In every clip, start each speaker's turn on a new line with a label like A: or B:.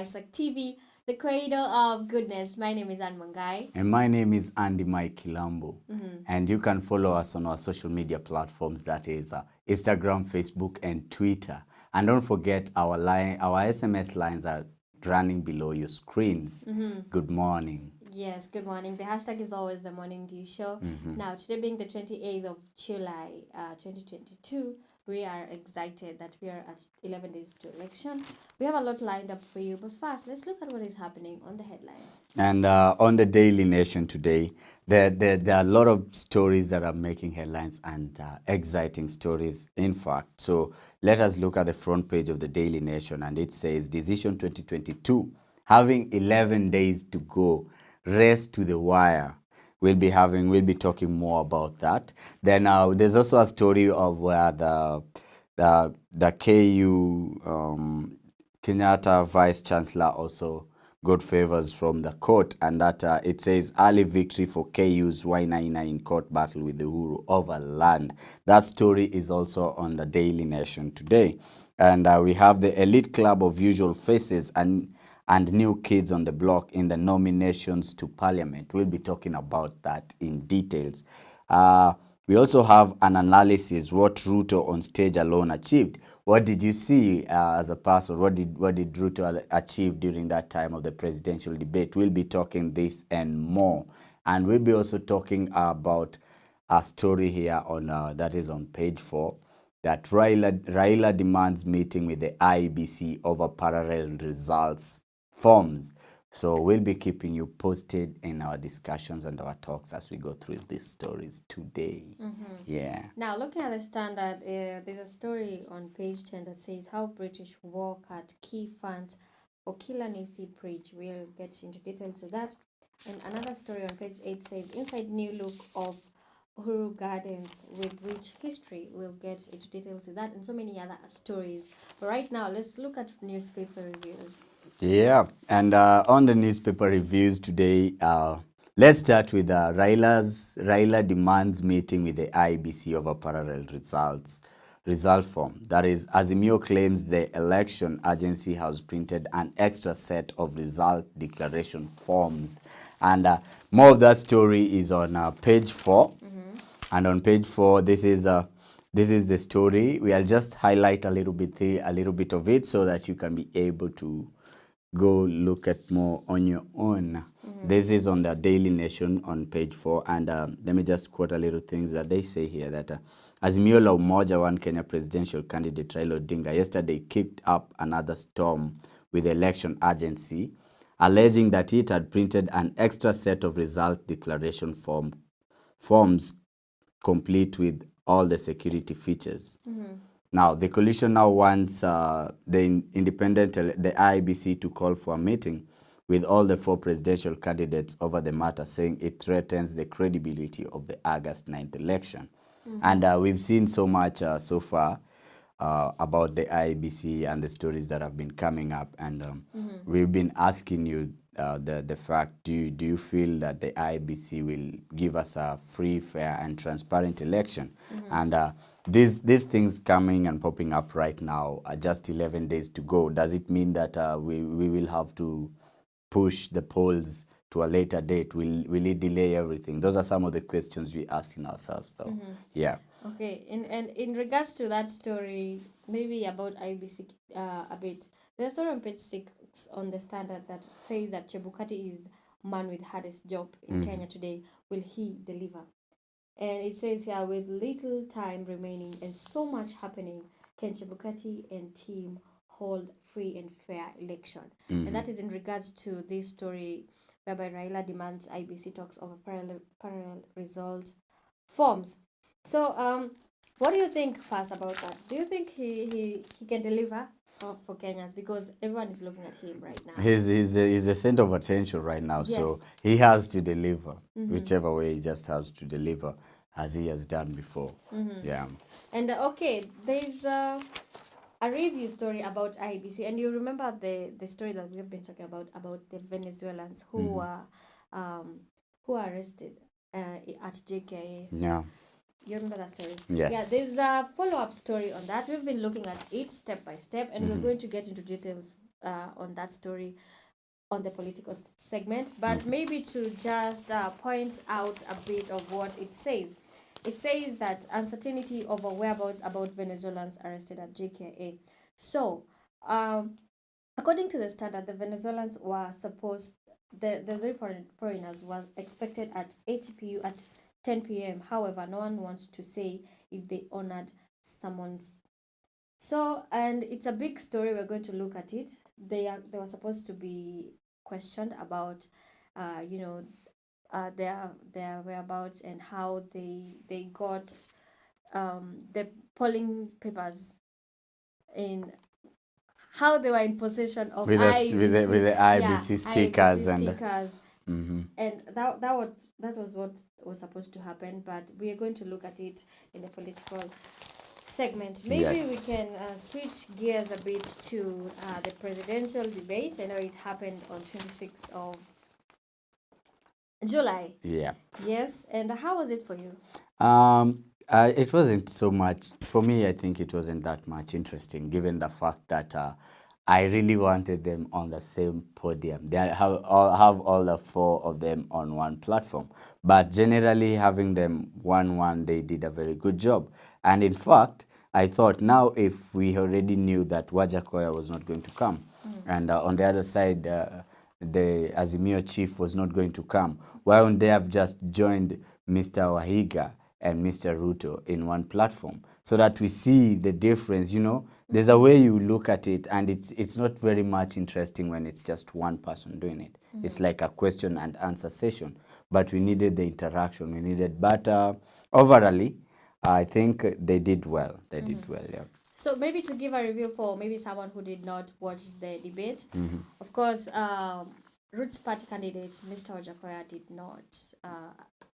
A: Isaac TV, the cradle of goodness. My name is Anne Mangai.
B: And my name is Andy Mike Kilambo.
A: Mm-hmm.
B: And you can follow us on our social media platforms, that is Instagram, Facebook, and Twitter. And don't forget our SMS lines are running below your screens.
A: Mm-hmm.
B: Good morning.
A: Yes, good morning. The hashtag is always the Morning Dew Show. Now, today being the 28th of July, 2022, we are excited that we are at 11 days to election. We have a lot lined up for you, but first, let's look at what is happening on the headlines.
B: And on the Daily Nation today, there are a lot of stories that are making headlines and exciting stories, in fact. So let us look at the front page of the Daily Nation, and it says, Decision 2022, having 11 days to go, race to the wire. We'll be talking more about that. Then there's also a story of where the KU Kenyatta Vice Chancellor also got favors from the court, and that it says early victory for KU's Y99 in court battle with the Uhuru over land. That story is also on the Daily Nation today. And we have the elite club of usual faces and new kids on the block in the nominations to parliament. We'll be talking about that in details. We also have an analysis what Ruto on stage alone achieved. What did you see as a person? What did Ruto achieve during that time of the presidential debate? We'll be talking this and more. And we'll be also talking about a story here on that is on page 4, that Raila demands meeting with the IEBC over parallel results forms. So we'll be keeping you posted in our discussions and our talks as we go through these stories today. Yeah.
A: Now, looking at the standard, there's a story on page 10 that says how British war cut key funds for Killarney Bridge. We'll get into details of that. And another story on page 8 says inside new look of Uhuru Gardens with rich history. We'll get into details of that and so many other stories. But right now, let's look at newspaper reviews.
B: Yeah, and on the newspaper reviews today, let's start with Raila demands meeting with the IBC over parallel result form. That is, Azimio claims the election agency has printed an extra set of result declaration forms. And more of that story is on page 4. And on page 4, this is the story. We'll just highlight a little bit of it so that you can be able to go look at more on your own. This is on the Daily Nation on page 4, and let me just quote a little things that they say here, that Azimio la Umoja, one Kenya presidential candidate Raila Odinga yesterday kicked up another storm with the election agency, alleging that it had printed an extra set of result declaration forms complete with all the security features. Now, the coalition now wants the IEBC to call for a meeting with all the 4 presidential candidates over the matter, saying it threatens the credibility of the August 9th election. And we've seen so much so far about the IEBC and the stories that have been coming up. And we've been asking you the fact, do you feel that the IEBC will give us a free, fair, and transparent election? And these things coming and popping up right now are just 11 days to go. Does it mean that we will have to push the polls to a later date? Will it delay everything? Those are some of the questions we're asking ourselves, though. Yeah.
A: Okay, and in regards to that story, maybe about IBC a bit, there's a story on page 6 on the standard that says that Chebukati is man with hardest job in Kenya today. Will he deliver? And it says here, with little time remaining and so much happening, can Chebukati and team hold free and fair election? And that is in regards to this story whereby Raila demands IBC talks over parallel result forms. So, what do you think first about that? Do you think he can deliver for Kenyans? Because everyone is looking at him right now.
B: He's the center of attention right now,
A: Yes.
B: so he has to deliver. Whichever way, he just has to deliver, as he has done before. Yeah.
A: And okay, there's a review story about IBC, and you remember the story that we've been talking about the Venezuelans who were arrested at JKA.
B: Yeah.
A: You remember that story?
B: Yes.
A: Yeah, there's a follow-up story on that. We've been looking at it step by step, and we're going to get into details on that story on the political segment, but maybe to just point out a bit of what it says. It says that uncertainty over whereabouts about Venezuelans arrested at JKIA. So, according to the Standard, the Venezuelans were supposed, the three foreigners were expected at ATPU at 10 p.m. However, no one wants to say if they honored summons. So, and it's a big story. We're going to look at it. They were supposed to be questioned about, you know, their whereabouts and how they got the polling papers, in how they were in possession of
B: with
A: IBC,
B: with the IBC stickers
A: IBC
B: and
A: stickers. And that was what was supposed to happen, but we are going to look at it in the political segment. Maybe
B: Yes.
A: we can switch gears a bit to the presidential debate. I know it happened on 26th of July.
B: yeah.
A: Yes, and how was it for you?
B: It wasn't so much for me. I think it wasn't that much interesting, given the fact that I really wanted them on the same podium. They have all the four of them on one platform, but generally having them one, they did a very good job. And in fact, I thought now if we already knew that Wajakoya was not going to come, and on the other side, the Azimio chief was not going to come, why wouldn't they have just joined Mr. Wahiga and Mr. Ruto in one platform so that we see the difference? You know, there's a way you look at it, and it's not very much interesting when it's just one person doing it. It's like a question and answer session, but we needed the interaction. We needed, but overall, I think they did well. They did well, yeah.
A: So maybe to give a review for maybe someone who did not watch the debate, of course, Roots Party candidate Mr. Wajakoya did not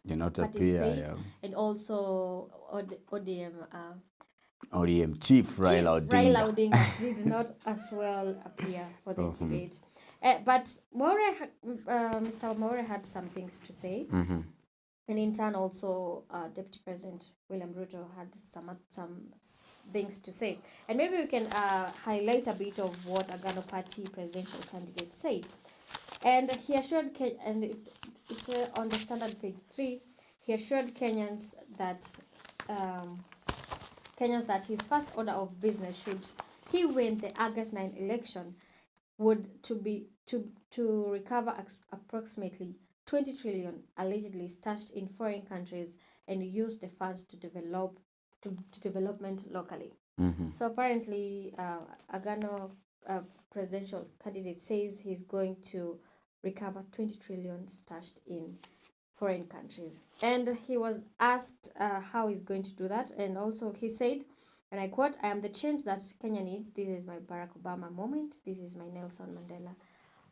B: Did not appear,
A: participate,
B: yeah.
A: and also ODM
B: ODM chief Raila
A: Raila
B: Odinga.
A: Odinga did not as well appear for the debate. But Mr. Maure had some things to say. And in turn, also Deputy President William Ruto had some things to say. And maybe we can highlight a bit of what Agano Party presidential candidate said. And he assured, and it's on the Standard page 3, he assured Kenyans that his first order of business, should he win the August 9 election, would to recover approximately 20 trillion allegedly stashed in foreign countries and use the funds to development locally. So apparently, Agano presidential candidate says he's going to recover 20 trillion stashed in foreign countries. And he was asked how he's going to do that. And also he said, and I quote, "I am the change that Kenya needs. This is my Barack Obama moment. This is my Nelson Mandela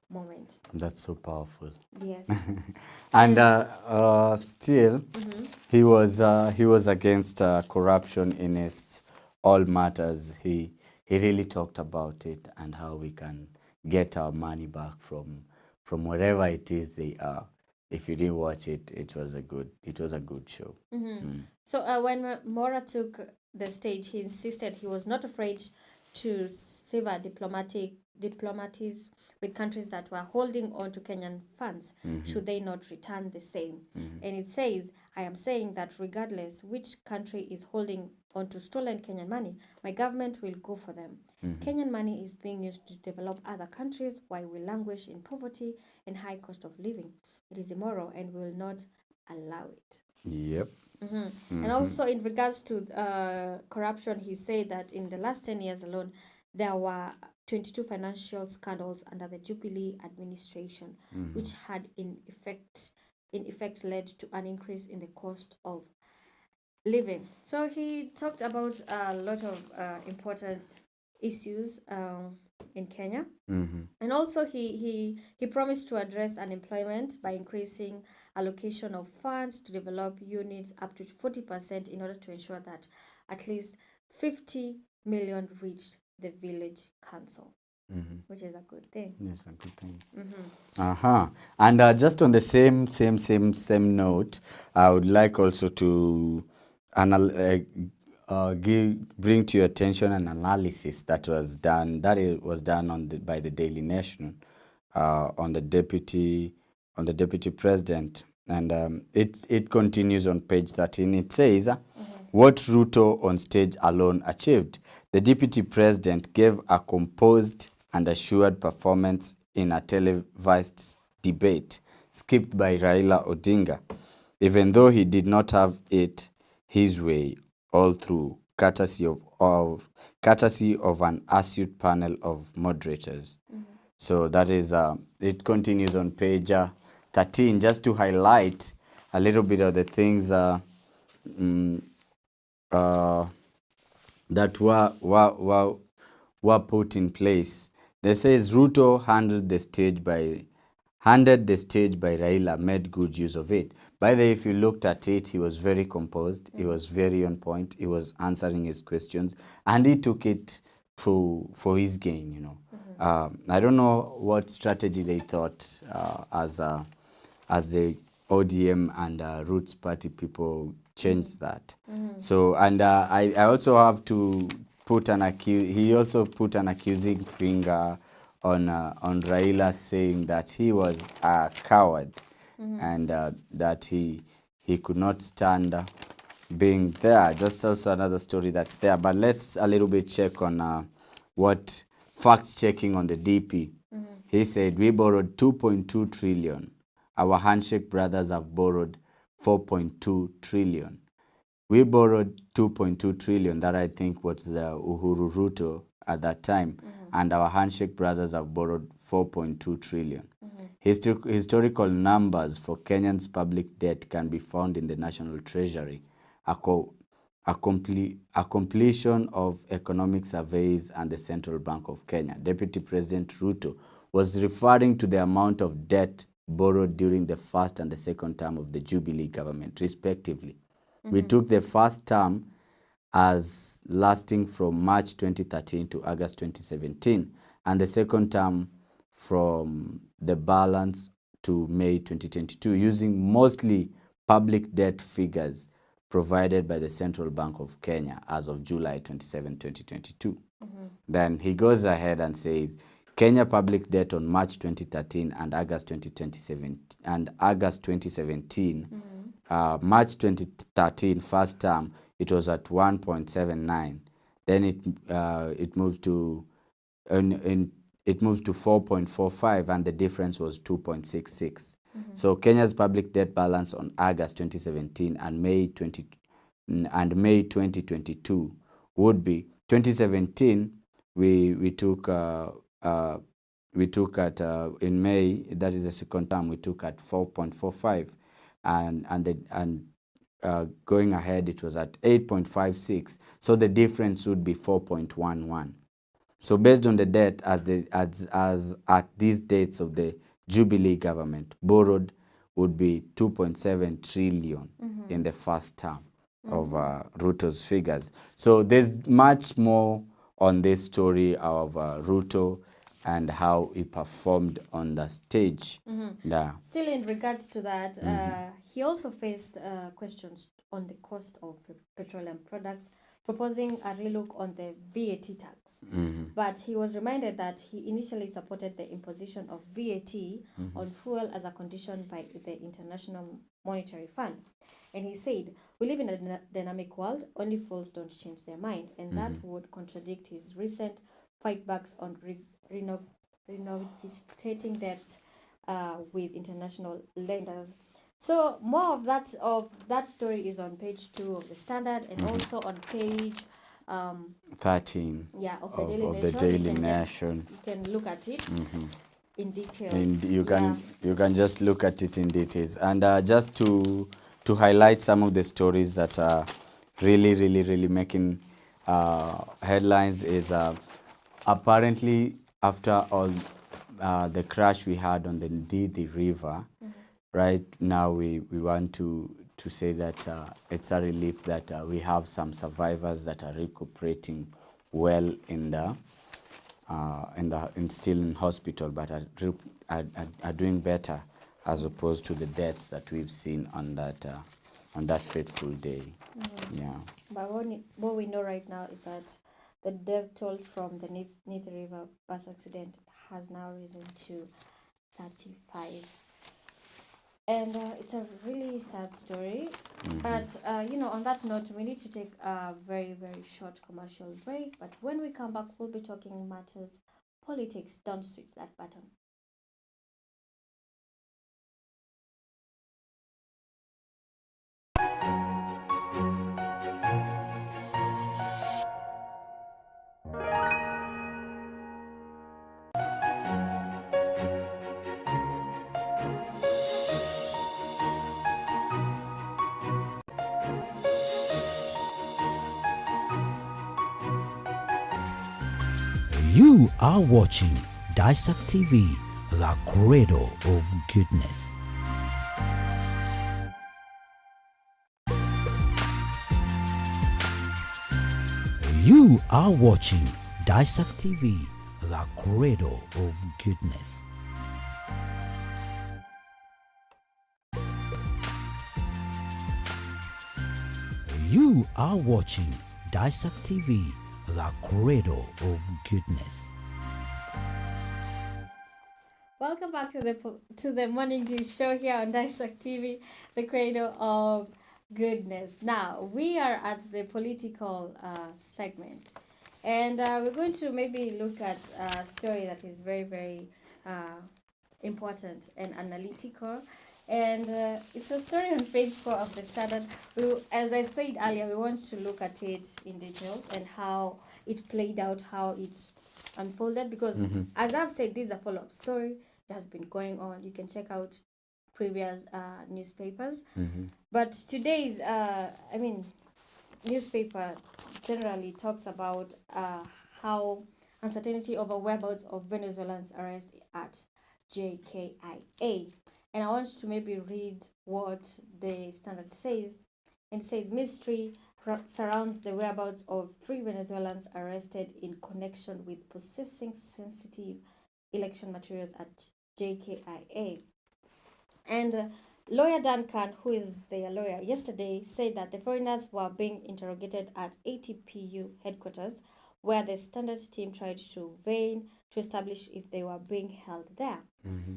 A: moment."
B: That's so powerful.
A: Yes.
B: And still, he was against corruption in its all matters. He really talked about it and how we can get our money back from wherever it is they are. If you didn't watch it, it was a good show.
A: So when Mora took the stage, he insisted he was not afraid to sever diplomats with countries that were holding on to Kenyan funds, should they not return the same. And it says, "I am saying that regardless which country is holding on to stolen Kenyan money, my government will go for them. Kenyan money is being used to develop other countries while we languish in poverty and high cost of living. It is immoral and we will not allow it."
B: Yep.
A: And also in regards to corruption, he said that in the last 10 years alone, there were 22 financial scandals under the Jubilee administration, which had in effect led to an increase in the cost of living. So he talked about a lot of important issues in Kenya. And also he promised to address unemployment by increasing allocation of funds to develop units up to 40% in order to ensure that at least 50 million reached the village council, which is a good thing.
B: Yes, a good thing. And just on the same note, I would like also to bring to your attention an analysis that was done by the Daily Nation on the deputy president, and it continues on page 13. It says, what Ruto on stage alone achieved. The deputy president gave a composed and assured performance in a televised debate skipped by Raila Odinga, even though he did not have it his way all through, courtesy of an astute panel of moderators. So that is, it continues on page 13, just to highlight a little bit of the things that were put in place. They says Ruto handed the stage by Raila, made good use of it. By the way, if you looked at it, he was very composed. He was very on point. He was answering his questions, and he took it for his gain, you know. I don't know what strategy they thought as the ODM and Roots Party people changed that. So, and I also have to put he also put an accusing finger on Raila, saying that he was a coward and that he could not stand being there. Just also another story that's there. But let's a little bit check on what fact checking on the DP. He said, we borrowed 2.2 trillion. Our handshake brothers have borrowed 4.2 trillion. We borrowed 2.2 trillion. That I think was Uhuru Ruto at that time. And our handshake brothers have borrowed 4.2 trillion. Historical numbers for Kenyan's public debt can be found in the National Treasury. A completion of economic surveys and the Central Bank of Kenya. Deputy President Ruto was referring to the amount of debt borrowed during the first and the second term of the Jubilee government, respectively. We took the first term as lasting from March 2013 to August 2017, and the second term from the balance to May 2022, using mostly public debt figures provided by the Central Bank of Kenya as of July 27, 2022. Then he goes ahead and says, Kenya public debt on March 2013 and August 2017 March 2013 first term, it was at 1.79. Then it moved to 4.45, and the difference was 2.66. So Kenya's public debt balance on August 2017 and May 2022 would be 2017. We took at in May, that is the second term, we took at 4.45, and going ahead it was at 8.56. So the difference would be 4.11. So based on the debt as at these dates of the Jubilee government, borrowed would be 2.7 trillion in the first term of Ruto's figures. So there's much more on this story of Ruto and how he performed on the stage.
A: Still in regards to that, he also faced questions on the cost of petroleum products, proposing a relook on the VAT tax. But he was reminded that he initially supported the imposition of VAT on fuel as a condition by the International Monetary Fund. And he said, we live in a dynamic world, only fools don't change their mind. And that would contradict his recent fightbacks on renegotiating debts with international lenders. So more of that story is on page 2 of the Standard, and also on page
B: 13
A: of
B: the Daily Nation.
A: You can look at it in details.
B: And you can just look at it in details. And just to highlight some of the stories that are really making headlines is apparently after all the crash we had on the Ndidi River, right now we want to say that it's a relief that we have some survivors that are recuperating well still in hospital, but are doing better as opposed to the deaths that we've seen on that on that fateful day. Yeah.
A: But what we know right now is that the death toll from the Nithi River bus accident has now risen to 35. And it's a really sad story. But, on that note, we need to take a very, very short commercial break. But when we come back, we'll be talking matters politics. Don't switch that button.
C: You are watching Dissect TV, the cradle of goodness. You are watching Dissect TV, the cradle of goodness. You are watching Dissect TV, the cradle of goodness.
A: Welcome back to the Morning News Show here on Dissect TV, the cradle of goodness. Now we are at the political segment, and we're going to maybe look at a story that is very, very important and analytical. And it's a story on page 4 of the Standard. As I said earlier, we want to look at it in details and how it played out, how it unfolded. Because as I've said, this is a follow-up story. It has been going on. You can check out previous newspapers. But today's, newspaper generally talks about how uncertainty over whereabouts of Venezuelans arrest at JKIA. And I want to maybe read what the Standard says. And it says, mystery surrounds the whereabouts of 3 Venezuelans arrested in connection with possessing sensitive election materials at JKIA. And lawyer Duncan, who is their lawyer, yesterday said that the foreigners were being interrogated at ATPU headquarters, where the Standard team tried to vein to establish if they were being held there.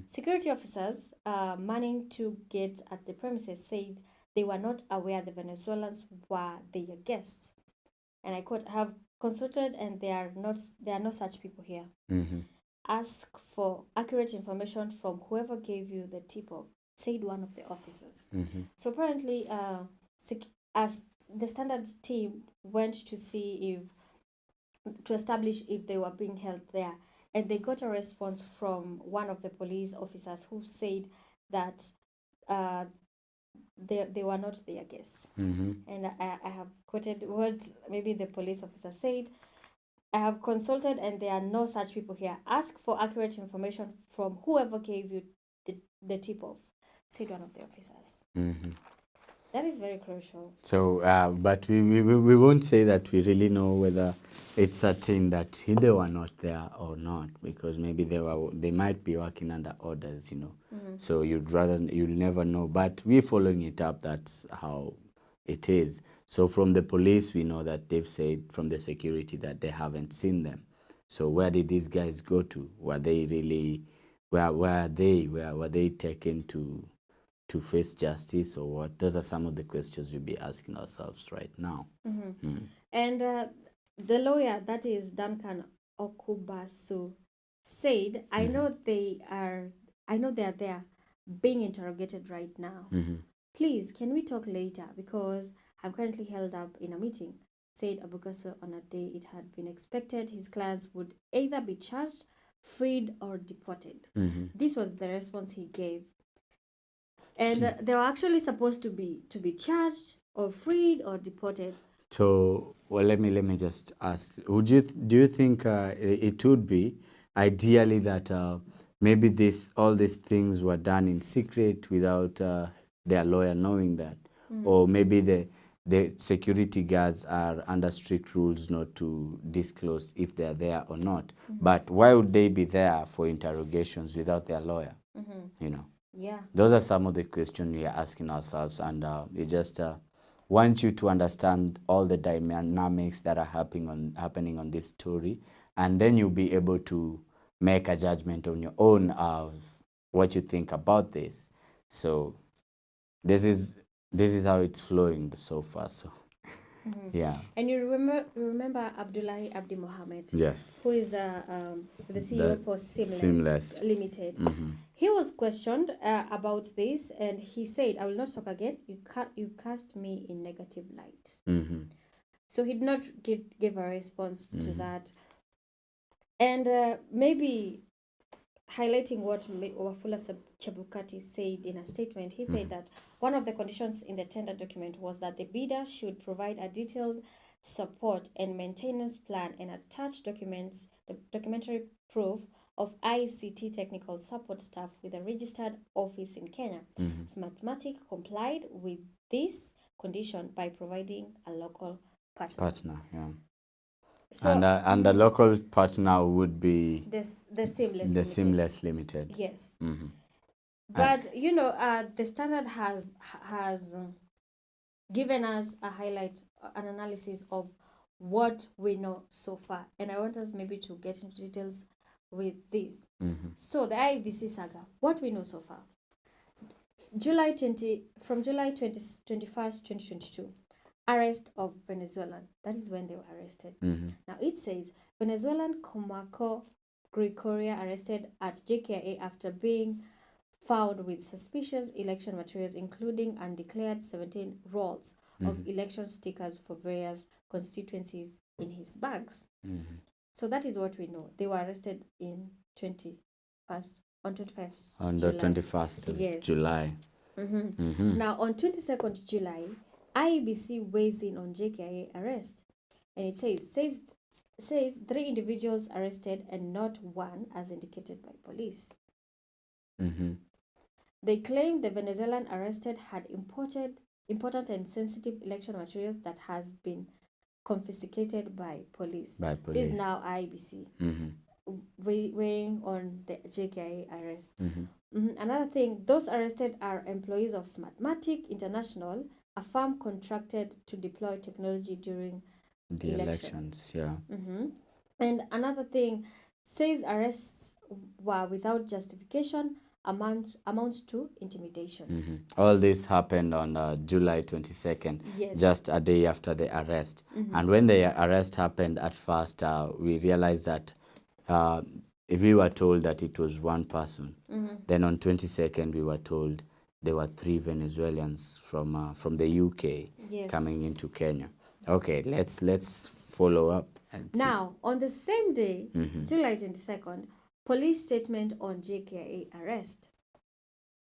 A: Security officers manning to get at the premises said they were not aware the Venezuelans were their guests. And I quote, "Have consulted and there are no such people here. Ask for accurate information from whoever gave you the tip-off," said one of the officers. So apparently, as the Standard team went to establish if they were being held there, and they got a response from one of the police officers who said that they were not their guests. And I have quoted what maybe the police officer said. "I have consulted and there are no such people here. Ask for accurate information from whoever gave you the tip-off," said one of the officers. That is very crucial.
B: So, but we won't say that we really know whether it's certain that they were not there or not, because maybe they might be working under orders, So you'll never know. But we're following it up. That's how it is. So from the police, we know that they've said from the security that they haven't seen them. So where did these guys go to? Were they really? Where are they? Where were they taken to face justice, or what? Those are some of the questions we'll be asking ourselves right now.
A: And the lawyer, that is Duncan Okubasu, said, I know they are there being interrogated right now. Please, can we talk later, because I'm currently held up in a meeting, said Abukaso on a day it had been expected his clients would either be charged, freed, or deported. This was the response he gave. And they were actually supposed to be charged or freed or deported.
B: So, well, let me just ask: do you think it would be ideally that maybe all these things were done in secret without their lawyer knowing that, or maybe the security guards are under strict rules not to disclose if they are there or not? But why would they be there for interrogations without their lawyer?
A: Yeah.
B: Those are some of the questions we are asking ourselves, and we just want you to understand all the dynamics that are happening on this story, and then you'll be able to make a judgment on your own of what you think about this. So this is how it's flowing so far. So yeah.
A: And you remember Abdullahi Abdi Mohammed?
B: Yes.
A: Who is the CEO for
B: Seamless.
A: Limited. He was questioned about this, and he said, "I will not talk again. You cast me in negative light." So he did not give a response to that. And maybe highlighting what Wafula Chebukati said in a statement, he said that one of the conditions in the tender document was that the bidder should provide a detailed support and maintenance plan and attach documentary proof of ICT technical support staff with a registered office in Kenya. Smartmatic complied with this condition by providing a local partner.
B: Yeah.
A: So,
B: and the local partner would be
A: the Seamless
B: the
A: Limited.
B: Seamless Limited.
A: Yes. But you know, the Standard has given us a highlight, an analysis of what we know so far, and I want us maybe to get into details with this. So the IEBC saga, what we know so far. From July 21st, 2022, arrest of Venezuelan. That is when they were arrested. Now it says Venezuelan Comarco Gregoria arrested at JKIA after being found with suspicious election materials, including undeclared 17 rolls of election stickers for various constituencies in his bags. So that is what we know. They were arrested on 21st
B: on the 21st of July.
A: Now on 22nd July, IEBC weighs in on JKIA arrest, and it says 3 individuals arrested and not one as indicated by police. They claim the Venezuelan arrested had important and sensitive election materials that has been confiscated by police. This is now IEBC weighing on the JKIA arrest. Another thing, those arrested are employees of Smartmatic International, a firm contracted to deploy technology during
B: the elections. Yeah.
A: And another thing, says arrests were without justification, amounts to intimidation.
B: All this happened on July 22nd, just a day after the arrest. And when the arrest happened, at first we realized that we were told that it was one person. Then on 22nd, we were told there were 3 Venezuelans from the UK coming into Kenya. Okay, let's follow up.
A: Now, on the same day, July 22nd, police statement on JKIA arrest.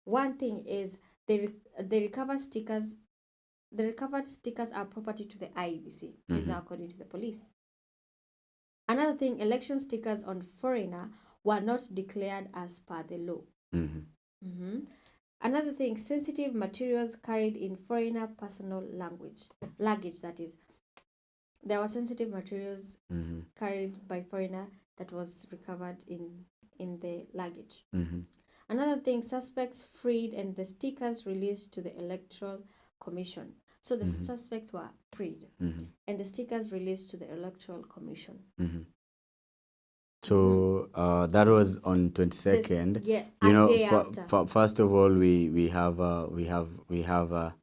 A: One thing is they recovered stickers. The recovered stickers are property to the IEBC. Is now according to the police. Another thing, election stickers on foreigner were not declared as per the law. Another thing, sensitive materials carried in foreigner personal luggage. That is, there were sensitive materials carried by foreigner that was recovered in the luggage. Another thing, suspects freed and the stickers released to the Electoral Commission. So the suspects were freed and the stickers released to the Electoral Commission.
B: So that was on 22nd. You know, first of all, we have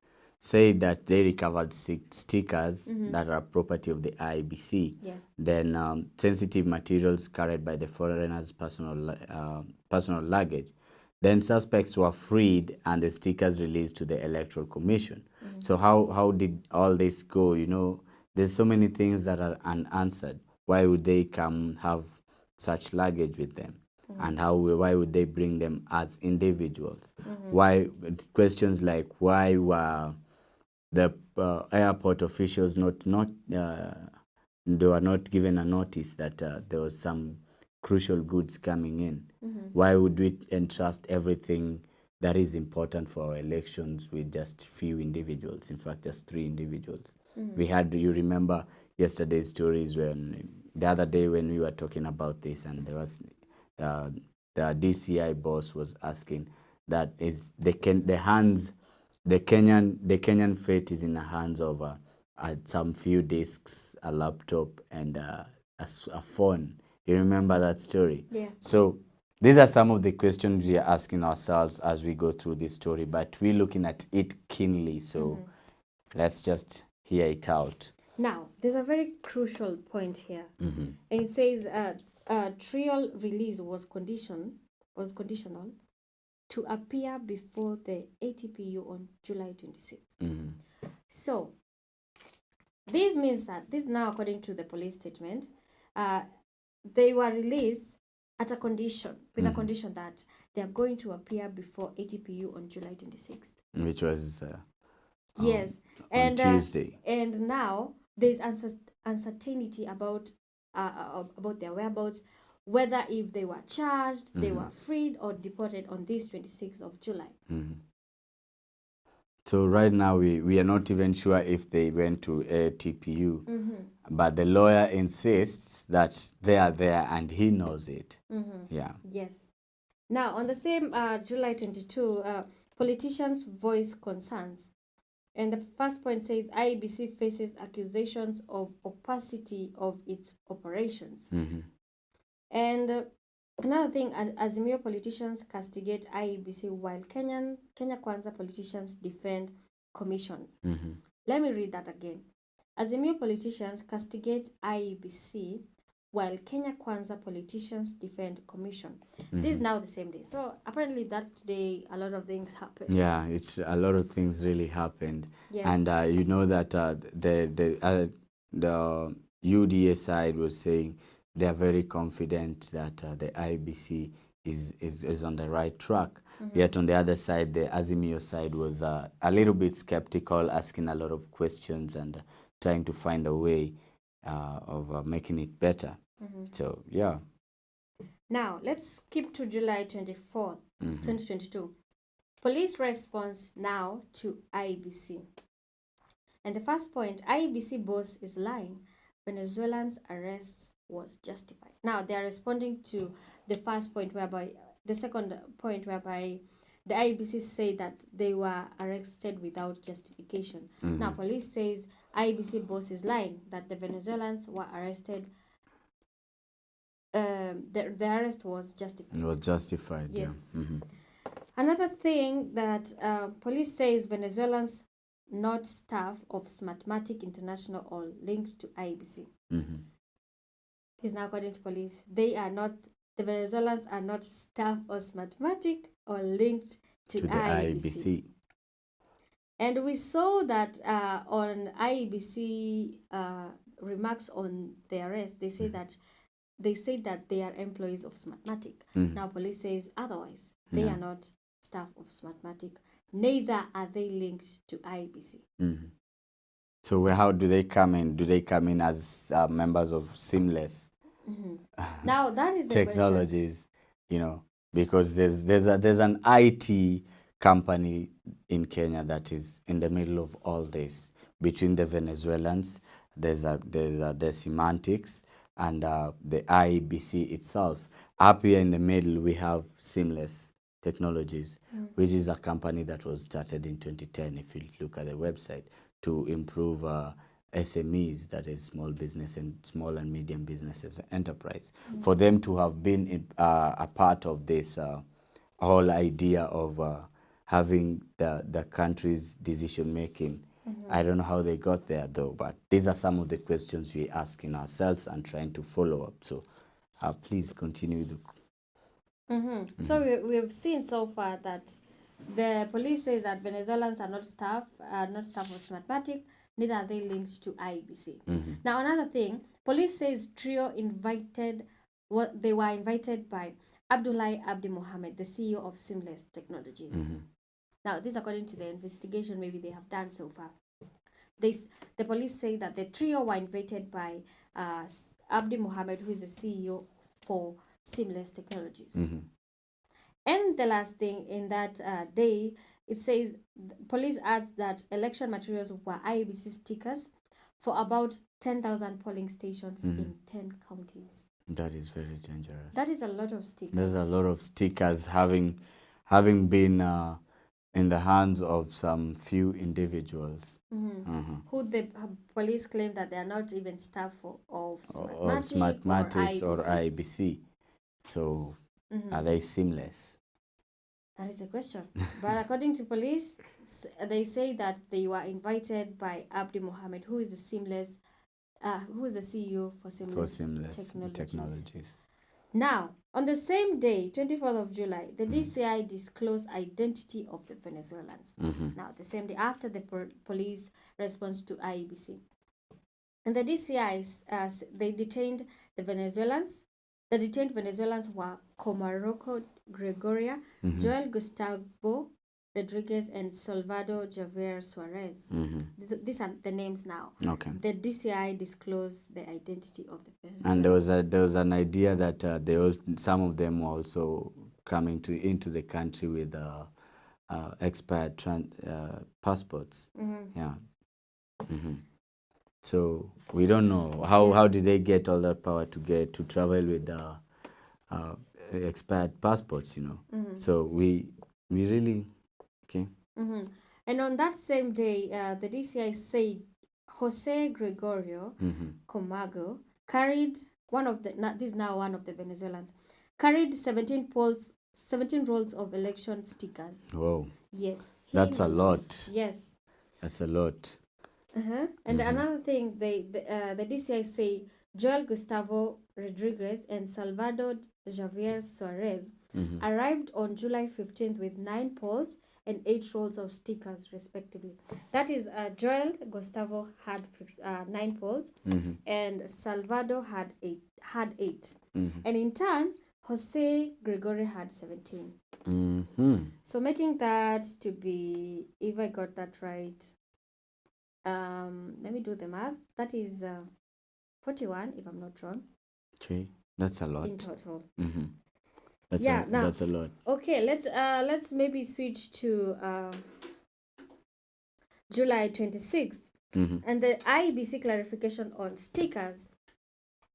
B: said that they recovered stickers that are property of the IEBC. Then sensitive materials carried by the foreigners' personal luggage. Then suspects were freed and the stickers released to the Electoral Commission. So how did all this go? You know, there's so many things that are unanswered. Why would they come have such luggage with them? And why would they bring them as individuals? Why questions like why were the airport officials they were not given a notice that there was some crucial goods coming in? Why would we entrust everything that is important for our elections with just few individuals? In fact, just 3 individuals. We had, you remember yesterday's stories the other day when we were talking about this, and there was the DCI boss was asking that is the Kenyan fate is in the hands of some few discs, a laptop, and a phone. You remember that story?
A: Yeah.
B: So these are some of the questions we are asking ourselves as we go through this story, but we're looking at it keenly. So let's just hear it out.
A: Now, there's a very crucial point here. And it says trial release was conditional to appear before the ATPU on July 26th. So, this means that, this now according to the police statement, they were released at a condition, with a condition that they are going to appear before ATPU on July 26th.
B: Which was
A: Yes.
B: on Tuesday.
A: And now there's uncertainty about their whereabouts, whether if they were charged, they were freed or deported on this 26th of July.
B: So right now we are not even sure if they went to ATPU, but the lawyer insists that they are there and he knows it. Yeah.
A: Yes. Now, on the same July 22, politicians voice concerns. And the first point says IEBC faces accusations of opacity of its operations. And another thing, Azimio politicians castigate IEBC while Kenya Kwanza politicians defend commission. Let me read that again. Azimio politicians castigate IEBC while Kenya Kwanza politicians defend commission. This is now the same day. So apparently that day a lot of things happened.
B: Yeah, it's a lot of things really happened.
A: Yes.
B: And you know that the UDA side was saying they are very confident that the IBC is on the right track. Yet on the other side, the Azimio side was a little bit skeptical, asking a lot of questions and trying to find a way of making it better. So, yeah.
A: Now, let's skip to July 24th, 2022. Police response now to IEBC. And the first point, IEBC boss is lying. Venezuelans' arrests was justified. Now, they are responding to the first point the second point whereby the IEBC say that they were arrested without justification. Now, police says IEBC boss is lying, that the Venezuelans were arrested. The arrest was justified.
B: It was justified,
A: Yes.
B: yeah.
A: Another thing that police says Venezuelans not staff of Smartmatic International or linked to IEBC. This is now according to police. The Venezuelans are not staff of Smartmatic or linked to
B: the IEBC.
A: And we saw that on IEBC remarks on the arrest, they say that they are employees of Smartmatic. Now police says otherwise. They are not staff of Smartmatic. Neither are they linked to IEBC.
B: So how do they come in? Do they come in as members of Seamless
A: Now that is the
B: Technologies? You know, because there's an IT company in Kenya that is in the middle of all this. Between the Venezuelans, there's Semantics and the IEBC itself. Up here in the middle, we have Seamless Technologies, which is a company that was started in 2010, if you look at the website, to improve SMEs, that is small business and small and medium businesses enterprise. For them to have been a part of this whole idea of having the country's decision making, I don't know how they got there though, but these are some of the questions we're asking ourselves and trying to follow up. So please continue.
A: So we've seen so far that the police says that Venezuelans are not staff of Smartmatic, neither are they linked to IEBC. Now another thing, police says trio they were invited by Abdullahi Abdi Mohammed, the CEO of Seamless Technologies. Now this according to the investigation maybe they have done so far. The police say that the trio were invited by Abdi Mohammed, who is the CEO for Seamless Technologies. And the last thing in that day, it says police adds that election materials were IEBC stickers for about 10,000 polling stations in 10 counties.
B: That is very dangerous.
A: That is a lot of stickers.
B: There's a lot of stickers having having been in the hands of some few individuals
A: Who the police claim that they are not even staff of
B: of
A: Smartmatic
B: Smartmatics or
A: IBC.
B: IBC. So are they seamless?
A: That is the question. But according to police, they say that they were invited by Abdi Mohammed, who is the CEO for
B: For
A: Seamless,
B: seamless technologies.
A: Now, on the same day, 24th of July, the DCI disclosed identity of the Venezuelans. Now, the same day after the police response to IEBC. And the DCI, they detained the Venezuelans. The detained Venezuelans were Comarroco Gregoria, Joel Gustavo Rodriguez, and Salvador Javier Suarez. These are the names now.
B: Okay.
A: The DCI disclosed the identity of the Venezuelans.
B: And there was an idea that some of them were also coming into the country with expired passports. Yeah. So we don't know how did they get all that power to travel with expired passports, you know. So we really okay.
A: And on that same day, the DCI said Jose Gregorio Comago carried this is now one of the Venezuelans, carried 17 rolls of election stickers.
B: Whoa.
A: Yes.
B: That's a lot.
A: Yes.
B: That's a lot.
A: And another thing, the DCI say Joel Gustavo Rodriguez and Salvador Javier Suarez arrived on July 15th with 9 polls and 8 rolls of stickers, respectively. That is, Joel Gustavo had 9 polls, and Salvador had 8. And in turn, Jose Gregorio had 17. So making that to be, if I got that right, let me do the math. That is 41, if I'm not wrong.
B: Okay, that's a lot.
A: In total.
B: That's a lot.
A: Okay, let's maybe switch to July 26th. And the IEBC clarification on stickers.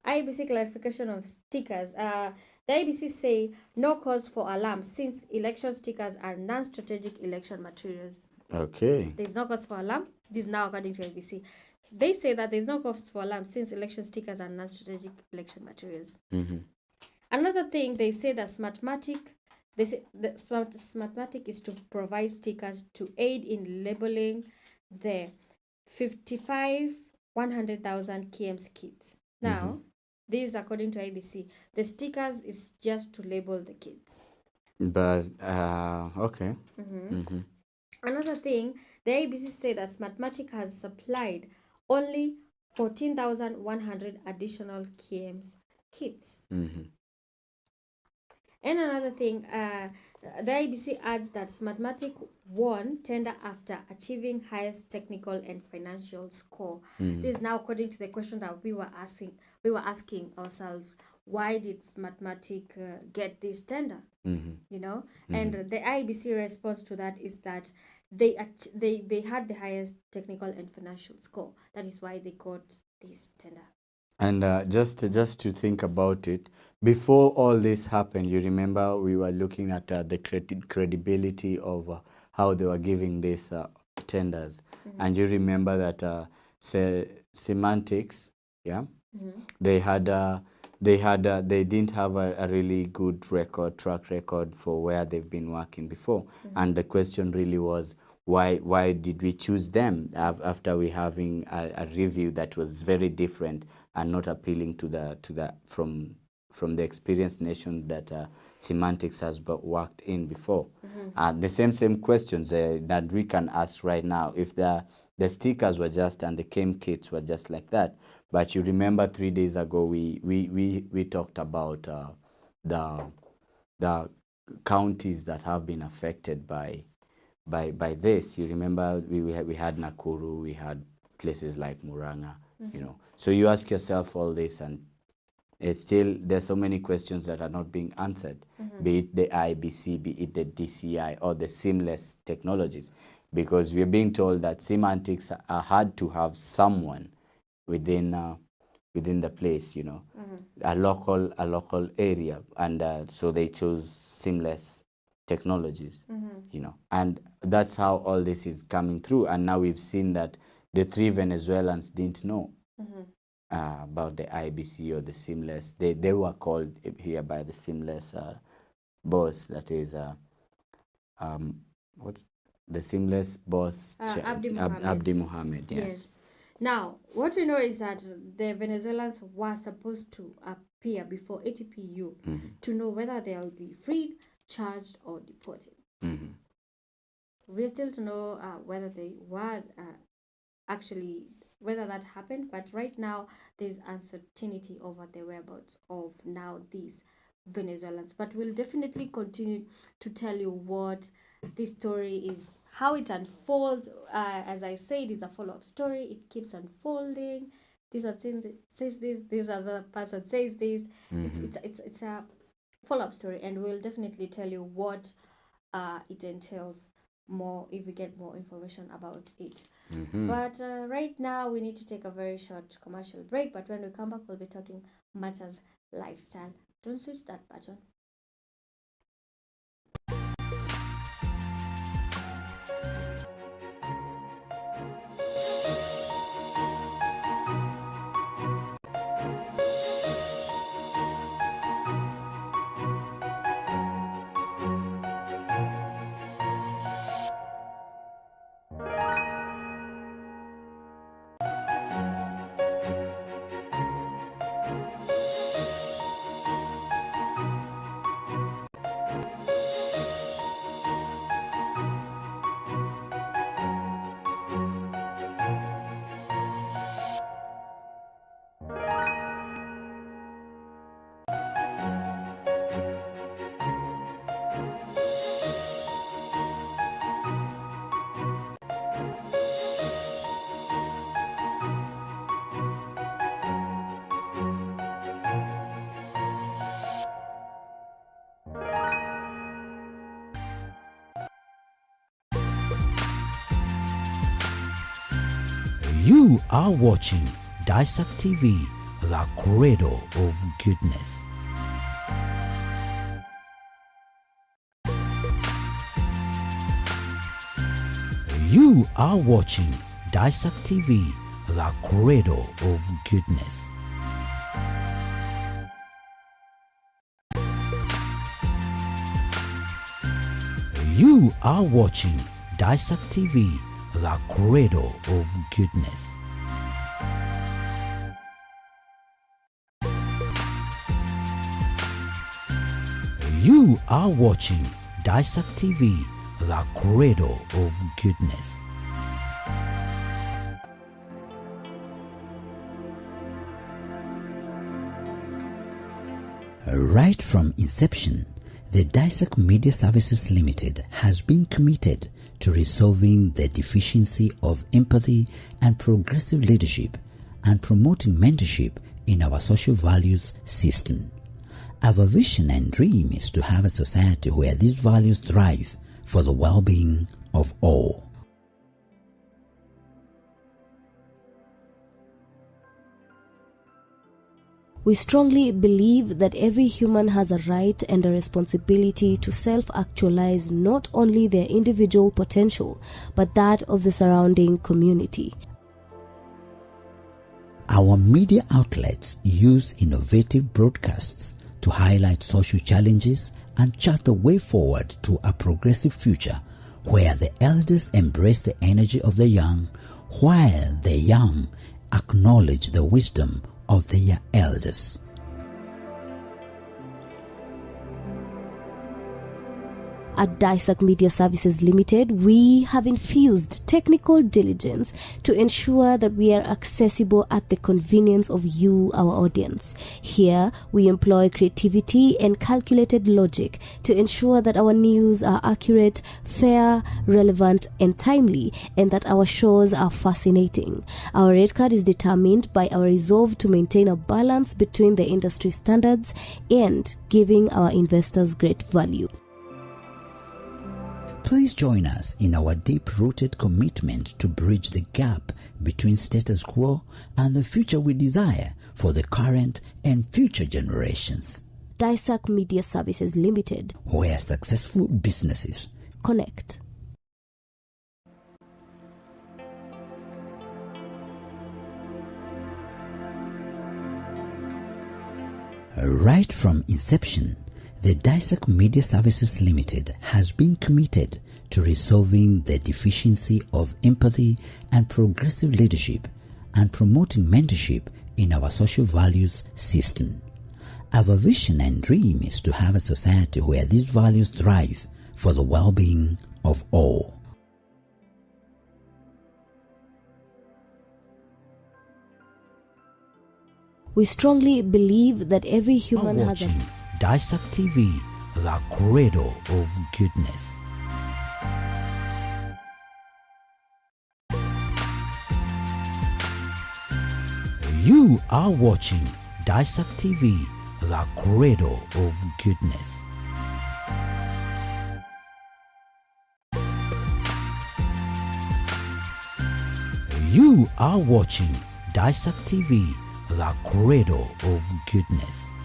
A: IEBC clarification on stickers. The IEBC say no cause for alarm since election stickers are non-strategic election materials.
B: Okay.
A: There's no cause for alarm. This is now according to IEBC. They say that there's no cause for alarm since election stickers are non-strategic election materials. Another thing, they say that Smartmatic is to provide stickers to aid in labeling the 100,000 KMs kits. Now, this is according to IBC. The stickers is just to label the kits.
B: But, okay.
A: Another thing, the IBC said that Smartmatic has supplied only 14,100 additional KMs kits. And another thing, the IBC adds that Smartmatic won tender after achieving highest technical and financial score. This is now according to the question that we were asking ourselves. Why did Smartmatic get this tender? You know, and the IBC response to that is that they had the highest technical and financial score. That is why they got this tender.
B: And just to think about it, before all this happened, you remember we were looking at the credibility of how they were giving these tenders, and you remember that Semantics, yeah, they didn't have a really good track record for where they've been working before, and the question really was, why did we choose them after we having a review that was very different and not appealing to the from the experienced nation that Semantics has worked in before. The same questions that we can ask right now, if the stickers were just and the KM kits were just like that. But you remember 3 days ago we talked about the counties that have been affected by this. You remember we had Nakuru, we had places like Muranga, you know. So you ask yourself all this, and it's still, there's so many questions that are not being answered, be it the IBC, be it the DCI, or the seamless technologies, because we're being told that Semantics had to have someone within the place, you know, a local area, and so they chose seamless technologies, and that's how all this is coming through. And now we've seen that the 3 Venezuelans didn't know about the IBC or the Seamless. They were called here by the Seamless boss, that is what's the Seamless boss, Abdi Mohammed. Yes.
A: Now, what we know is that the Venezuelans were supposed to appear before ATPU to know whether they'll be freed, charged, or deported. We're still to know whether they were actually, whether that happened, but right now there's uncertainty over the whereabouts of now these Venezuelans. But we'll definitely continue to tell you what this story is, how it unfolds. As I said, it's a follow-up story. It keeps unfolding. This one says this. This other person says this. It's a follow-up story, and we'll definitely tell you what it entails more if we get more information about it. But right now we need to take a very short commercial break. But when we come back, we'll be talking matters lifestyle. Don't switch that button.
C: You are watching Dissect TV, the cradle of goodness. You are watching Dissect TV, the cradle of goodness. You are watching Dissect TV, the cradle of goodness. You are watching Dissect TV, the cradle of goodness. Right from inception, the Dissect Media Services Limited has been committed to resolving the deficiency of empathy and progressive leadership and promoting mentorship in our social values system. Our vision and dream is to have a society where these values thrive for the well-being of all.
D: We strongly believe that every human has a right and a responsibility to self-actualize not only their individual potential, but that of the surrounding community.
C: Our media outlets use innovative broadcasts to highlight social challenges and chart the way forward to a progressive future where the elders embrace the energy of the young, while the young acknowledge the wisdom of their elders.
D: At Dissect Media Services Limited, we have infused technical diligence to ensure that we are accessible at the convenience of you, our audience. Here, we employ creativity and calculated logic to ensure that our news are accurate, fair, relevant, and timely, and that our shows are fascinating. Our rate card is determined by our resolve to maintain a balance between the industry standards and giving our investors great value.
C: Please join us in our deep-rooted commitment to bridge the gap between status quo and the future we desire for the current and future generations.
D: Daisak Media Services Limited,
C: where successful businesses
D: connect.
C: Right from inception, the Daisak Media Services Limited has been committed to resolving the deficiency of empathy and progressive leadership and promoting mentorship in our social values system. Our vision and dream is to have a society where these values thrive for the well-being of all.
D: We strongly believe that every human has
C: Watching Daisak TV, the cradle of goodness. You are watching Daisak TV, the cradle of goodness. You are watching Daisak TV, the cradle of goodness.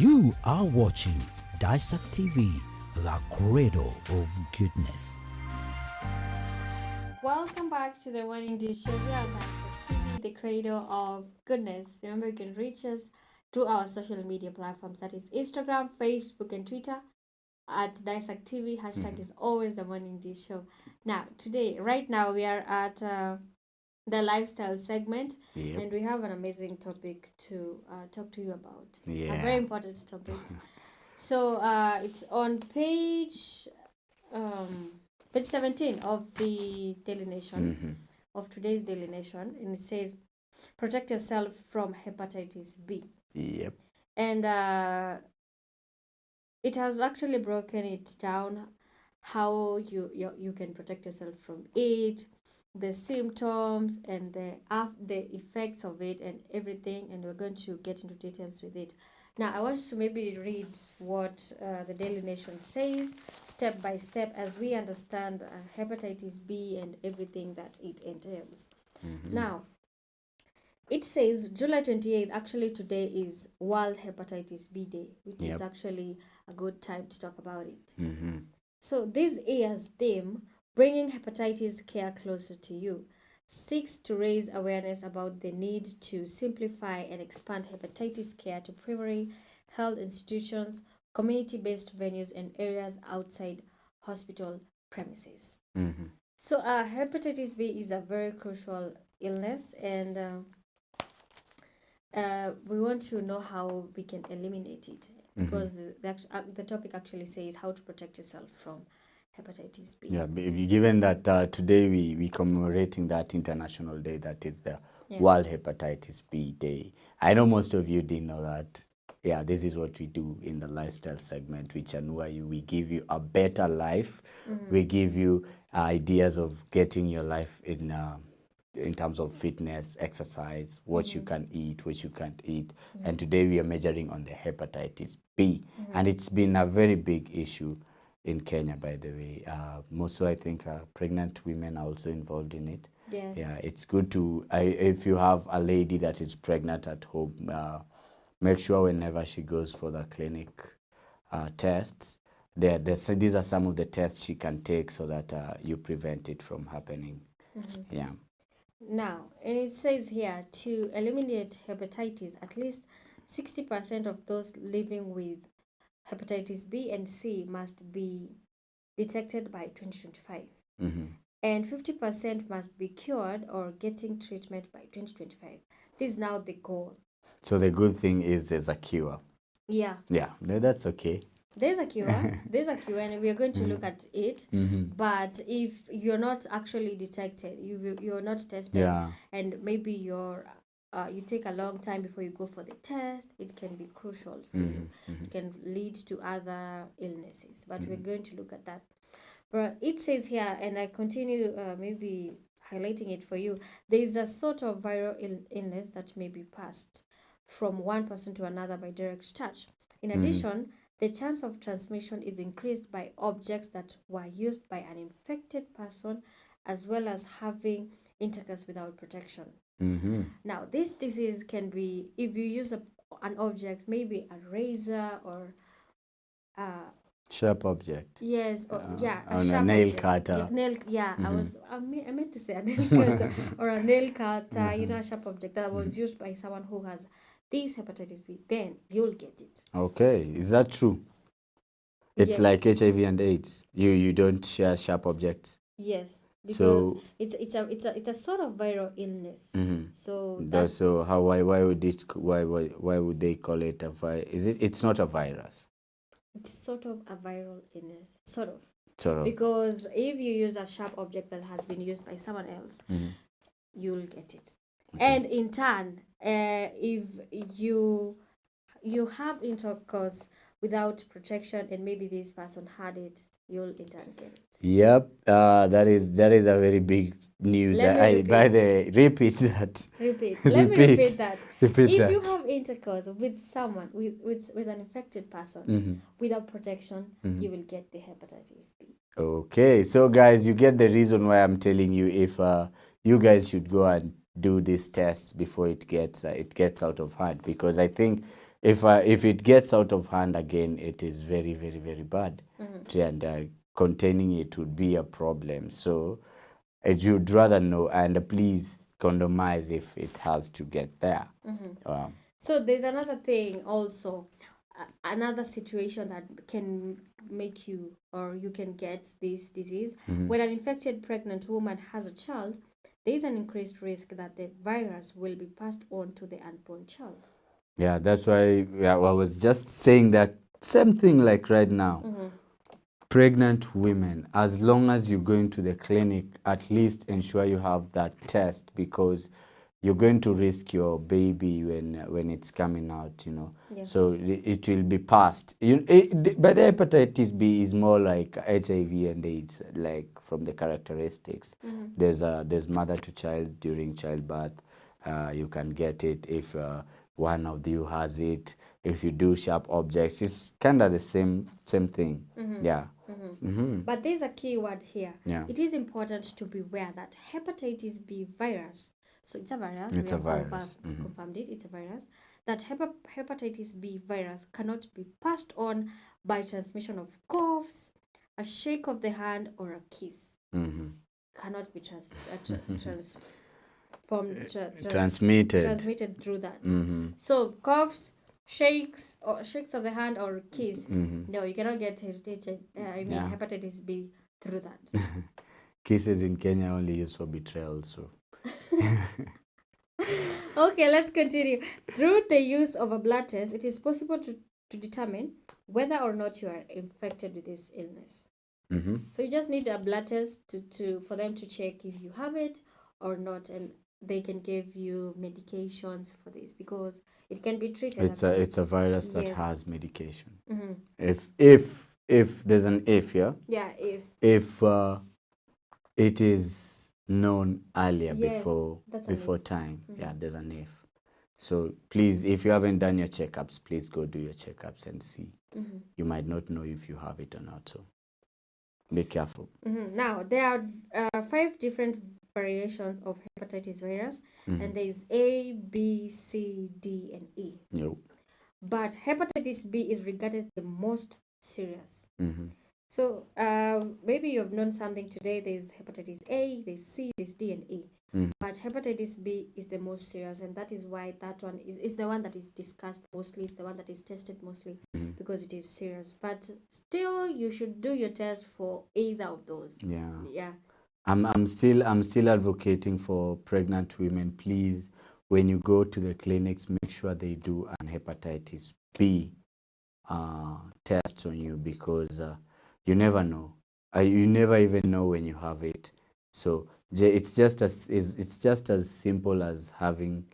C: You are watching Dissect TV, the cradle of goodness.
A: Welcome back to the Morning Dish Show. We are Dissect TV, the cradle of goodness. Remember, you can reach us through our social media platforms, that is Instagram, Facebook, and Twitter at Dissect TV. Hashtag is always the Morning Dish Show. Now, right now, we are at the lifestyle segment, and we have an amazing topic to talk to you about. A very important topic. So it's on page 17 of the Daily Nation, of today's Daily Nation, and it says, "Protect yourself from hepatitis B."
B: Yep.
A: And it has actually broken it down how you can protect yourself from it, the symptoms, and the effects of it, and everything. And we're going to get into details with it. Now, I want to maybe read what the Daily Nation says step by step as we understand hepatitis B and everything that it entails. Now, it says July 28th, actually today is World Hepatitis B Day, which is actually a good time to talk about it. So this year's theme, Bringing Hepatitis Care Closer to You, seeks to raise awareness about the need to simplify and expand hepatitis care to primary health institutions, community-based venues, and areas outside hospital premises. So hepatitis B is a very crucial illness, and we want to know how we can eliminate it, because the topic actually says how to protect yourself from hepatitis B.
B: Yeah, given that today we commemorating that international day, that is the World Hepatitis B Day. I know most of you didn't know that. Yeah, this is what we do in the lifestyle segment, which we give you a better life. We give you ideas of getting your life in terms of fitness, exercise, what you can eat, what you can't eat. And today we are measuring on the hepatitis B. And it's been a very big issue in Kenya, by the way. Mostly, I think pregnant women are also involved in it.
A: Yes.
B: Yeah, it's good to, if you have a lady that is pregnant at home, make sure whenever she goes for the clinic tests, these are some of the tests she can take so that you prevent it from happening. Yeah.
A: Now, and it says here, to eliminate hepatitis, at least 60% of those living with hepatitis B and C must be detected by 2025. And 50% must be cured or getting treatment by 2025. This is now the goal.
B: So the good thing is there's a cure.
A: Yeah.
B: Yeah, that's okay.
A: There's a cure. And we are going to look at it. But if you're not actually detected, you're not tested, and maybe you take a long time before you go for the test, it can be crucial for you. It can lead to other illnesses. But we're going to look at that. But it says here, and I continue maybe highlighting it for you, there is a sort of viral illness that may be passed from one person to another by direct touch. In addition, the chance of transmission is increased by objects that were used by an infected person, as well as having intercourse without protection. Now, this disease can be, if you use an object, maybe a razor or
B: sharp object.
A: Yes, or
B: on a nail cutter.
A: I meant to say a nail cutter or a nail cutter, a sharp object that was used by someone who has this hepatitis B, then you'll get it.
B: Okay, is that true? It's like HIV and AIDS. You don't share sharp objects.
A: Yes, because it's a sort of viral illness. So why would they call it a virus? It's not a virus. It's sort of a viral illness, sort of. Because if you use a sharp object that has been used by someone else, you'll get it. Okay. And in turn, if you have intercourse without protection and maybe this person had it, you'll in turn get it.
B: Yep, that is a very big news. Repeat that.
A: Let me repeat that. If you have intercourse with someone, with an infected person, without protection, you will get the hepatitis B.
B: Okay, so guys, you get the reason why I'm telling you if you guys should go and do these tests before it gets out of hand, because I think if it gets out of hand again, it is very, very, very bad. And containing it would be a problem. So you'd rather know, and please condomize if it has to get there.
A: So there's another thing also, another situation that can make you or you can get this disease. When an infected pregnant woman has a child, there is an increased risk that the virus will be passed on to the unborn child.
B: Yeah, that's why I was just saying that same thing like right now. Pregnant women, as long as you're going to the clinic, at least ensure you have that test, because you're going to risk your baby when it's coming out, you know.
A: Yeah.
B: So it will be passed. But the hepatitis B is more like HIV and AIDS, like from the characteristics. There's mother to child during childbirth. You can get it if one of you has it. If you do sharp objects, it's kind of the same thing. Yeah.
A: But there's a key word here.
B: Yeah.
A: It is important to be aware that hepatitis B virus, so it's a virus.
B: It's
A: we
B: a
A: have
B: virus.
A: confirmed it. It's a virus. That hepatitis B virus cannot be passed on by transmission of coughs, a shake of the hand, or a kiss. Cannot be transmitted through that. So coughs, shakes of the hand, or kiss. No, you cannot get hepatitis B through that.
B: Kisses in Kenya only used for betrayal. So
A: Okay, let's continue. Through the use of a blood test, it is possible to determine whether or not you are infected with this illness. So you just need a blood test for them to check if you have it or not, and they can give you medications for this because it can be treated.
B: It's a virus that
A: Yes.
B: has medication. If there's an if, yeah.
A: Yeah,
B: If it is known earlier
A: Yes,
B: before
A: that's an if.
B: time, yeah, there's an if. So please, if you haven't done your checkups, please go do your checkups and see. You might not know if you have it or not. So be careful.
A: Now, there are 5 different variations of hepatitis virus, and there is A, B, C, D, and E.
B: No.
A: But hepatitis B is regarded the most serious. So maybe you've known something today. There's hepatitis A, there's C, there's D, and E. But hepatitis B is the most serious, and that is why that one is the one that is discussed mostly. It's the one that is tested mostly because it is serious. But still, you should do your test for either of those.
B: Yeah.
A: Yeah.
B: I'm still advocating for pregnant women. Please, when you go to the clinics, make sure they do an hepatitis B test on you, because you never know. You never even know when you have it. So it's just as simple as having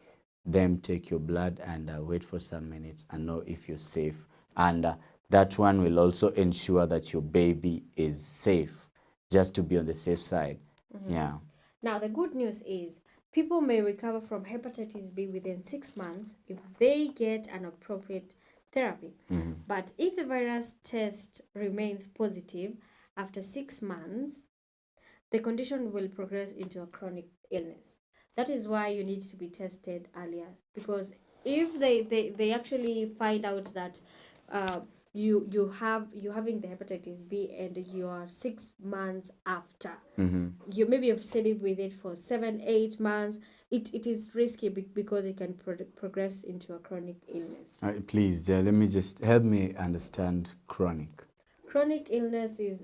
B: them take your blood and wait for some minutes and know if you're safe. And that one will also ensure that your baby is safe, just to be on the safe side. Yeah.
A: Now, the good news is people may recover from hepatitis B within 6 months if they get an appropriate therapy. But if the virus test remains positive after 6 months, the condition will progress into a chronic illness. That is why you need to be tested earlier, because if they actually find out that you're having the hepatitis B and you are 6 months after, you maybe have stayed with it for 7-8 months, it is risky because it can progress into a chronic illness.
B: Please, let me just help me understand chronic.
A: Chronic illness is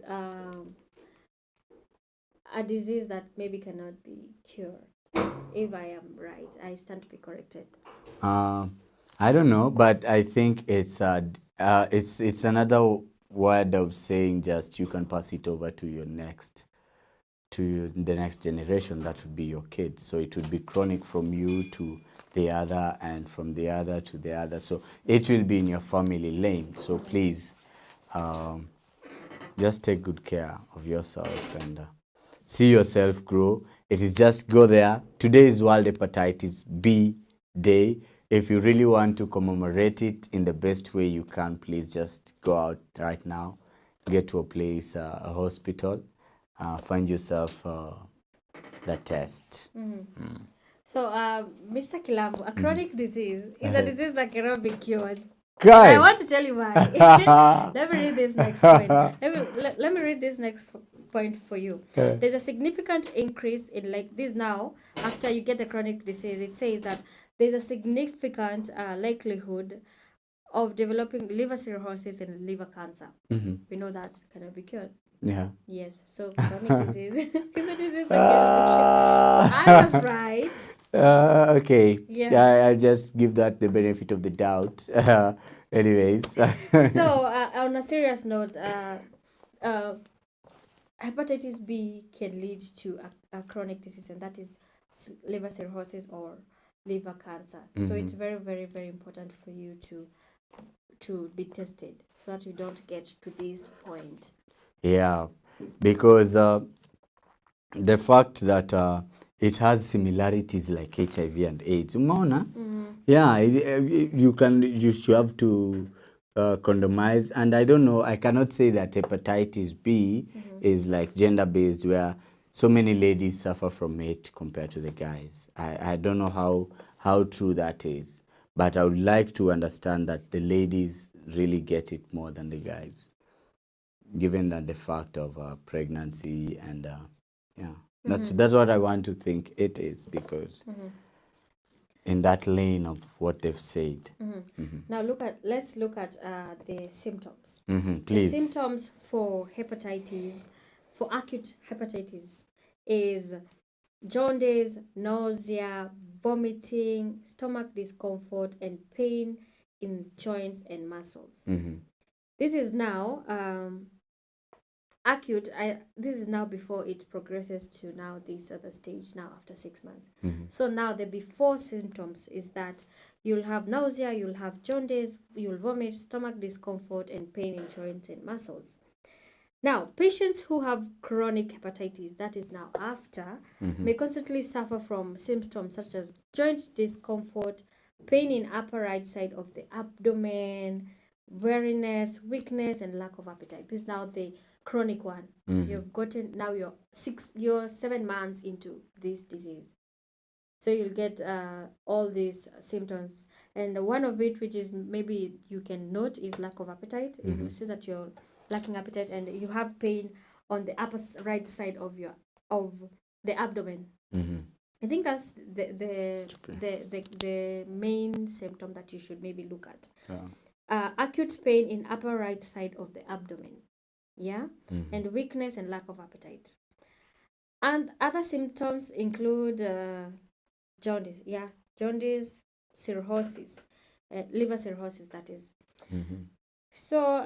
A: a disease that maybe cannot be cured. If I am right, I stand to be corrected.
B: I don't know, but I think it's another word of saying just you can pass it over to the next generation. That would be your kids. So it would be chronic from you to the other, and from the other to the other. So it will be in your family lane. So please, just take good care of yourself and see yourself grow. It is just go there. Today is World Hepatitis B Day. If you really want to commemorate it in the best way you can, please just go out right now, get to a place, a hospital, find yourself the test.
A: So, Mr. Kilambo, a chronic disease is a disease that cannot be cured. I
B: Guy.
A: want to tell you why. Let me read this next point. Let me read this next point for you.
B: Okay.
A: There's a significant increase in like this now after you get the chronic disease. It says that there's a significant likelihood of developing liver cirrhosis and liver cancer.
B: Mm-hmm.
A: We know that cannot be cured.
B: Yeah.
A: Yes, so chronic disease is a disease that cannot be cured. So I was right.
B: Okay.
A: Yeah.
B: I just give that the benefit of the doubt. Anyways.
A: So on a serious note, hepatitis B can lead to a chronic disease, and that is liver cirrhosis or liver cancer. So it's very, very, very important for you to be tested so that you don't get to this point.
B: Yeah, because the fact that it has similarities like HIV and AIDS. Umeona? Yeah, you should have to condomize. And I don't know, I cannot say that hepatitis B is like gender-based where so many ladies suffer from it compared to the guys. I don't know how true that is. But I would like to understand that the ladies really get it more than the guys, given that the fact of pregnancy and yeah, that's what I want to think it is, because in that lane of what they've said.
A: Now let's look at the symptoms.
B: Please.
A: The symptoms for hepatitis, for acute hepatitis, is jaundice, nausea, vomiting, stomach discomfort, and pain in joints and muscles. This is now acute. This is now before it progresses to now this other stage now after 6 months. So now the before symptoms is that you'll have nausea, you'll have jaundice, you'll vomit, stomach discomfort, and pain in joints and muscles. Now, patients who have chronic hepatitis, that is now after, may constantly suffer from symptoms such as joint discomfort, pain in upper right side of the abdomen, weariness, weakness, and lack of appetite. This is now the chronic one. You've gotten, now you're 7 months into this disease. So you'll get all these symptoms. And one of it, which is maybe you can note, is lack of appetite. You see that you're lacking appetite and you have pain on the upper right side of the abdomen. I think that's the main symptom that you should maybe look at. Acute pain in upper right side of the abdomen, and weakness and lack of appetite. And other symptoms include jaundice, cirrhosis, liver cirrhosis, that is. So,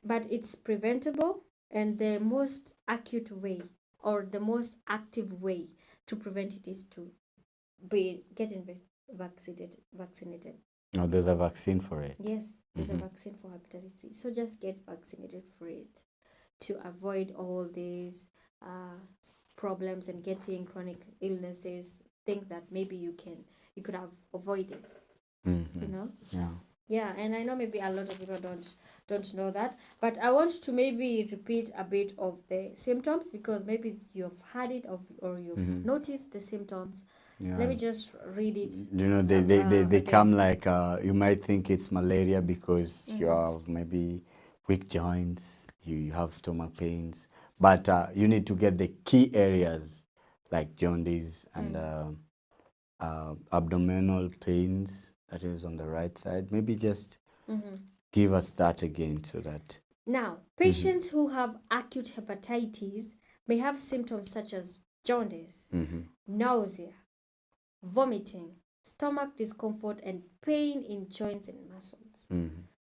A: but it's preventable, and the most acute way or the most active way to prevent it is to get vaccinated.
B: No, there's a vaccine for it.
A: Yes, there's a vaccine for hepatitis B. So just get vaccinated for it to avoid all these problems and getting chronic illnesses, things that maybe you could have avoided. You know. Yeah, and I know maybe a lot of people don't know that, but I want to maybe repeat a bit of the symptoms, because maybe you've had it or you've noticed the symptoms. Let me just read it.
B: You know, they come like, you might think it's malaria because you have maybe weak joints, you have stomach pains, but you need to get the key areas like jaundice and abdominal pains, that is on the right side. Maybe just give us that again so that...
A: Now, patients who have acute hepatitis may have symptoms such as jaundice, nausea, vomiting, stomach discomfort, and pain in joints and muscles.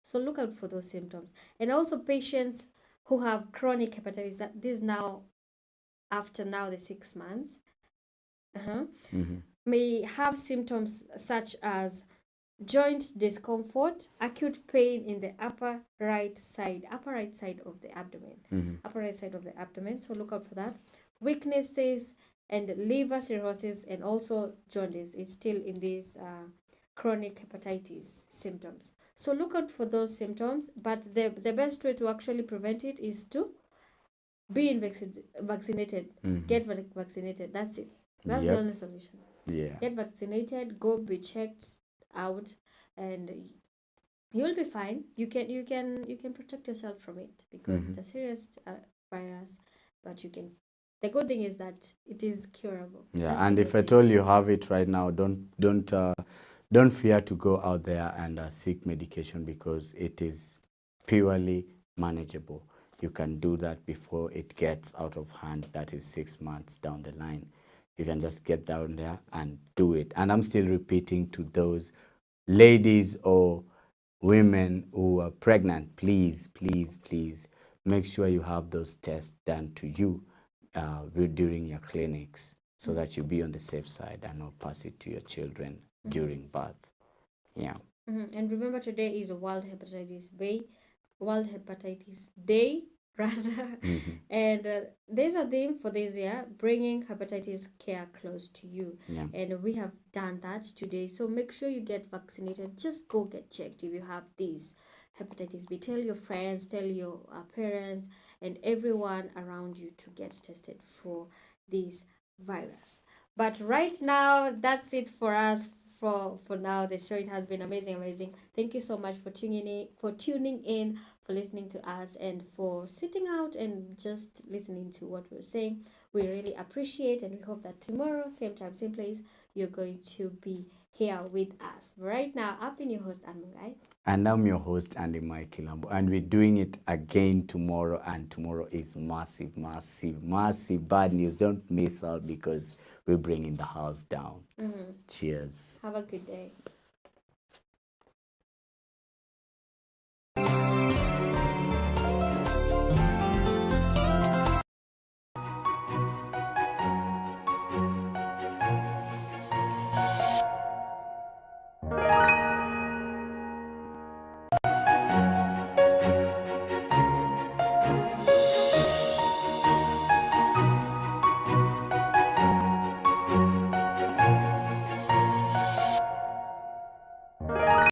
A: So look out for those symptoms. And also patients who have chronic hepatitis, that this now after now the 6 months, may have symptoms such as joint discomfort, acute pain in the upper right side of the abdomen. So look out for that. Weaknesses and liver cirrhosis, and also jaundice. It's still in these chronic hepatitis symptoms. So look out for those symptoms, but the best way to actually prevent it is to be vaccinated. Get vaccinated. That's it. That's the only solution. Get vaccinated, go be checked out, and you'll be fine. You can protect yourself from it because it's a serious virus, but you can. The good thing is that it is curable.
B: Yeah,
A: That's
B: and
A: the
B: if
A: good
B: at
A: thing.
B: all you have it right now, don't fear to go out there and seek medication because it is purely manageable. You can do that before it gets out of hand. That is 6 months down the line. You can just get down there and do it. And I'm still repeating to those ladies or women who are pregnant, please, please, please make sure you have those tests done to you during your clinics so that you be on the safe side and not pass it to your children during birth. Yeah.
A: And remember, today is World Hepatitis Day, rather. And there's a theme for this year, bringing hepatitis care close to you.
B: Yeah.
A: And we have done that today. So make sure you get vaccinated. Just go get checked if you have this hepatitis B. Tell your friends, tell your parents, and everyone around you to get tested for this virus. But right now, that's it for us for now. The show, it has been amazing. Thank you so much for tuning in, for listening to us, and for sitting out and just listening to what we're saying. We really appreciate, and we hope that tomorrow, same time, same place, you're going to be here with us. Right now, I've been your host, Amungai.
B: And I'm your host, Andy Mike Kilambo, and we're doing it again tomorrow, and tomorrow is massive bad news. Don't miss out because we're bringing the house down. Cheers.
A: Have a good day.